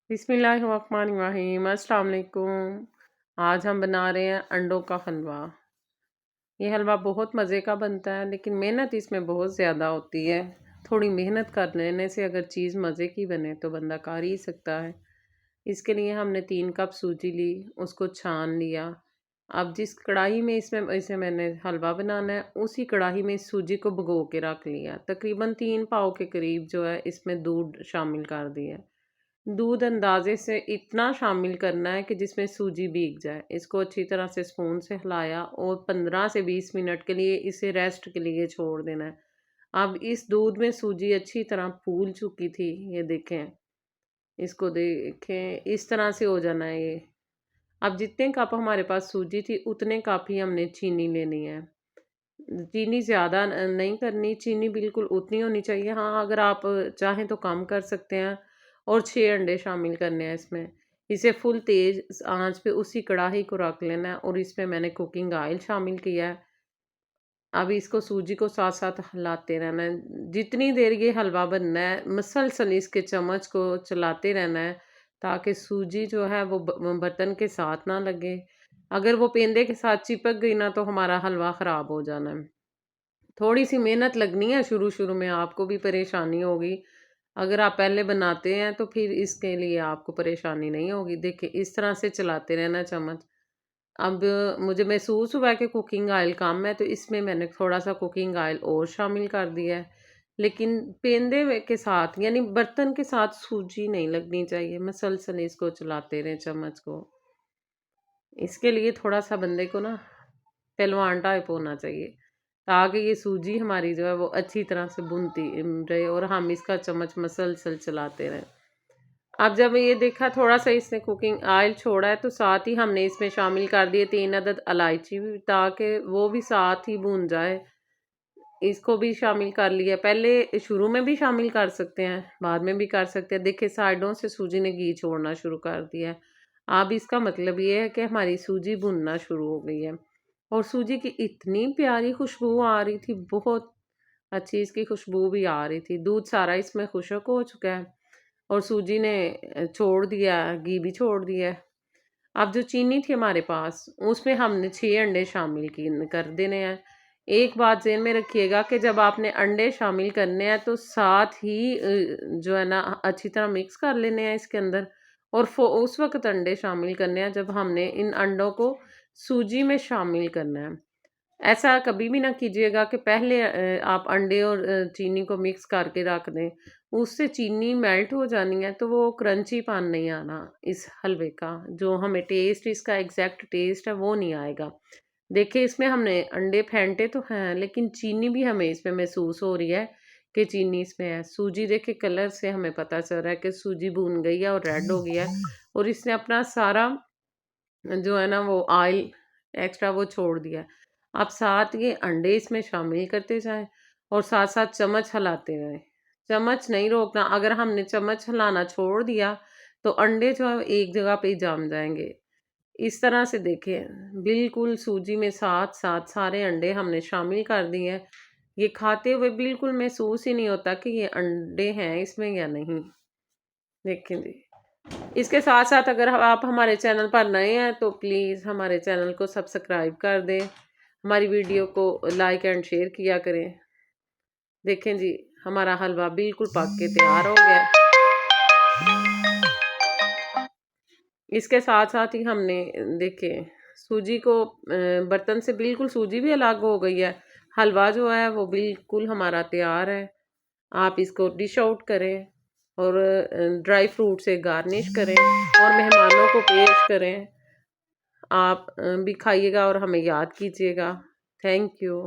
बिस्मिल्लाहिर्रहमानिर्रहीम। अस्सलाम वालेकुम। आज हम बना रहे हैं अंडों का हलवा। ये हलवा बहुत मज़े का बनता है, लेकिन मेहनत इसमें बहुत ज़्यादा होती है। थोड़ी मेहनत कर लेने से अगर चीज़ मज़े की बने तो बंदा कर ही सकता है। इसके लिए हमने 3 कप सूजी ली, उसको छान लिया। अब जिस कढ़ाई में इसमें इसे मैंने हलवा बनाना है, उसी कढ़ाई में इस सूजी को भिगो के रख लिया। तकरीबन 3 पाव के करीब जो है इसमें दूध शामिल कर दिया। दूध अंदाजे से इतना शामिल करना है कि जिसमें सूजी भीग जाए। इसको अच्छी तरह से स्पून से हिलाया और 15 से 20 मिनट के लिए इसे रेस्ट के लिए छोड़ देना है। अब इस दूध में सूजी अच्छी तरह फूल चुकी थी, ये देखें। इसको देखें, इस तरह से हो जाना है ये। अब जितने कप हमारे पास सूजी थी उतने कप ही हमने चीनी लेनी है। चीनी ज़्यादा नहीं करनी, चीनी बिल्कुल उतनी होनी चाहिए। हाँ, अगर आप चाहें तो कम कर सकते हैं। और 6 अंडे शामिल करने हैं इसमें। इसे फुल तेज़ आंच पे उसी कढ़ाई को रख लेना है और इसमें मैंने कुकिंग ऑयल शामिल किया है। अब इसको सूजी को साथ-साथ हिलाते रहना है। जितनी देर ये हलवा बनना है, मुसलसल इसके चम्मच को चलाते रहना है, ताकि सूजी जो है वो बर्तन के साथ ना लगे। अगर वो पेंदे के साथ चिपक गई ना तो हमारा हलवा ख़राब हो जाना है। थोड़ी-सी मेहनत लगनी है शुरू-शुरू में, आपको भी परेशानी होगी। अगर आप पहले बनाते हैं तो फिर इसके लिए आपको परेशानी नहीं होगी। देखिए, इस तरह से चलाते रहना चम्मच। अब मुझे महसूस हुआ कि कुकिंग ऑयल कम है, तो इसमें मैंने थोड़ा-सा कुकिंग ऑयल और शामिल कर दिया है। लेकिन पेंदे के साथ यानी बर्तन के साथ सूजी नहीं लगनी चाहिए। मसलसल इसको चलाते रहें चम्मच को। इसके लिए थोड़ा-सा बंदे को ना पहलवान टाइप होना चाहिए, ताकि ये सूजी हमारी जो है वो अच्छी तरह से भुनती रहे और हम इसका चम्मच मसलसल चलाते रहें। अब जब ये देखा थोड़ा-सा इसने कुकिंग ऑयल छोड़ा है, तो साथ ही हमने इसमें शामिल कर दिए 3 अदद इलायची भी, ताकि वो भी साथ ही भून जाए। इसको भी शामिल कर लिया। पहले शुरू में भी शामिल कर सकते हैं, बाद में भी कर सकते हैं। देखिए, साइडों से सूजी ने घी छोड़ना शुरू कर दिया है। अब इसका मतलब ये है कि हमारी सूजी भुनना शुरू हो गई है। और सूजी की इतनी प्यारी खुशबू आ रही थी, बहुत अच्छी इसकी खुशबू भी आ रही थी। दूध सारा इसमें खुश्क हो चुका है और सूजी ने छोड़ दिया, घी भी छोड़ दिया है। अब जो चीनी थी हमारे पास, उसमें हमने 6 अंडे शामिल कर देने हैं। एक बात ज़हन में रखिएगा कि जब आपने अंडे शामिल करने हैं तो साथ ही जो है ना अच्छी तरह मिक्स कर लेने हैं इसके अंदर। और उस वक़्त अंडे शामिल करने हैं जब हमने इन अंडों को सूजी में शामिल करना है। ऐसा कभी भी ना कीजिएगा कि पहले आप अंडे और चीनी को मिक्स करके रख दें। उससे चीनी मेल्ट हो जानी है, तो वो क्रंचीपन नहीं आना इस हलवे का। जो हमें टेस्ट इसका एग्ज़ैक्ट टेस्ट है वो नहीं आएगा। देखिए, इसमें हमने अंडे फेंटे तो हैं, लेकिन चीनी भी हमें इसमें महसूस हो रही है कि चीनी इसमें है। सूजी देखिए, कलर से हमें पता चल रहा है कि सूजी भून गई है और रेड हो गया है और इसने अपना सारा जो है ना वो ऑयल एक्स्ट्रा वो छोड़ दिया है। आप साथ ये अंडे इसमें शामिल करते जाएँ और साथ-साथ चम्मच हिलाते रहें। चम्मच नहीं रोकना, अगर हमने चम्मच हिलाना छोड़ दिया तो अंडे जो है एक जगह पे ही जम जाएँगे। इस तरह से देखें, बिल्कुल सूजी में साथ-साथ सारे अंडे हमने शामिल कर दिए हैं। ये खाते हुए बिल्कुल महसूस ही नहीं होता कि ये अंडे हैं इसमें या नहीं। देखें जी। इसके साथ-साथ अगर आप हमारे चैनल पर नए हैं तो प्लीज़ हमारे चैनल को सब्सक्राइब कर दें। हमारी वीडियो को लाइक एंड शेयर किया करें। देखें जी, हमारा हलवा बिल्कुल पक के तैयार हो गया है। इसके साथ-साथ ही हमने देखें सूजी को बर्तन से बिल्कुल सूजी भी अलग हो गई है। हलवा जो है वो बिल्कुल हमारा तैयार है। आप इसको डिश आउट करें और ड्राई फ्रूट से गार्निश करें और मेहमानों को पेश करें। आप भी खाइएगा और हमें याद कीजिएगा। Thank you.